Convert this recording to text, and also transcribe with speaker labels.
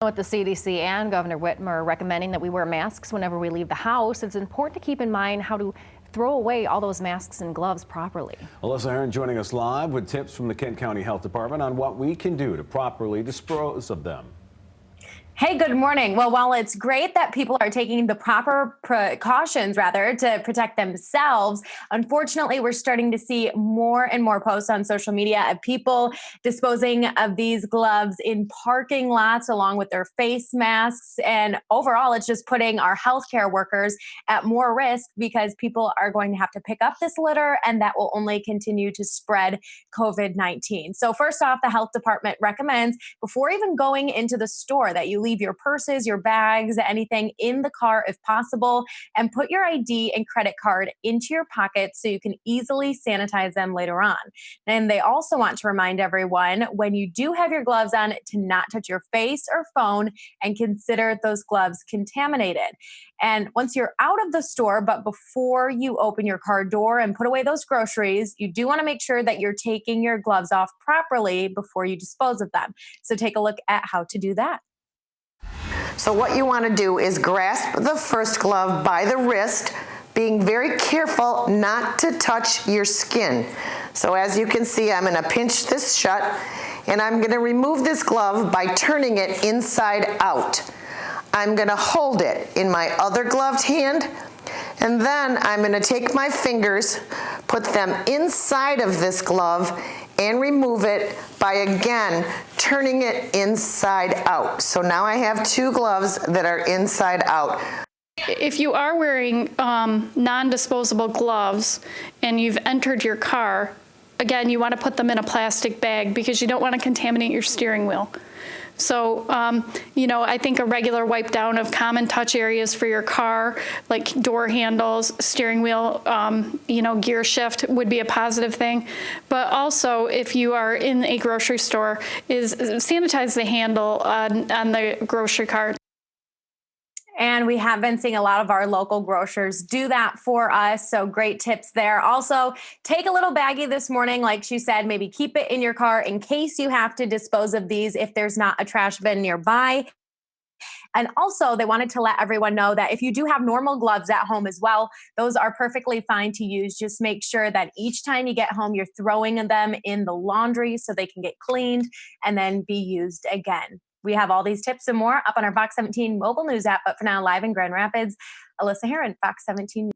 Speaker 1: With the CDC and Governor Whitmer recommending that we wear masks whenever we leave the house, it's important to keep in mind how to throw away all those masks and gloves properly.
Speaker 2: Alyssa Heron joining us live with tips from the Kent County Health Department on what we can do to properly dispose of them.
Speaker 3: Hey, good morning. Well, while it's great that people are taking the proper precautions, to protect themselves, unfortunately, we're starting to see more and more posts on social media of people disposing of these gloves in parking lots along with their face masks. And overall, it's just putting our healthcare workers at more risk because people are going to have to pick up this litter, and that will only continue to spread COVID-19. So first off, the health department recommends before even going into the store that you leave your purses, your bags, anything in the car if possible, and put your ID and credit card into your pockets so you can easily sanitize them later on. And they also want to remind everyone when you do have your gloves on to not touch your face or phone and consider those gloves contaminated. And once you're out of the store, but before you open your car door and put away those groceries, you do want to make sure that you're taking your gloves off properly before you dispose of them. So take a look at how to do that.
Speaker 4: So what you want to do is grasp the first glove by the wrist, being very careful not to touch your skin. So as you can see, I'm going to pinch this shut, and I'm going to remove this glove by turning it inside out. I'm going to hold it in my other gloved hand, and then I'm going to take my fingers, put them inside of this glove, and remove it by again turning it inside out. So now I have two gloves that are inside out.
Speaker 5: If you are wearing non-disposable gloves and you've entered your car, again, you want to put them in a plastic bag because you don't want to contaminate your steering wheel. So, I think a regular wipe down of common touch areas for your car, like door handles, steering wheel, gear shift would be a positive thing. But also, if you are in a grocery store, is sanitize the handle on the grocery cart.
Speaker 3: And we have been seeing a lot of our local grocers do that for us. So great tips there. Also, take a little baggie this morning. Like she said, maybe keep it in your car in case you have to dispose of these if there's not a trash bin nearby. And also, they wanted to let everyone know that if you do have normal gloves at home as well, those are perfectly fine to use. Just make sure that each time you get home, you're throwing them in the laundry so they can get cleaned and then be used again. We have all these tips and more up on our Fox 17 mobile news app. But for now, live in Grand Rapids, Alyssa Heron, Fox 17.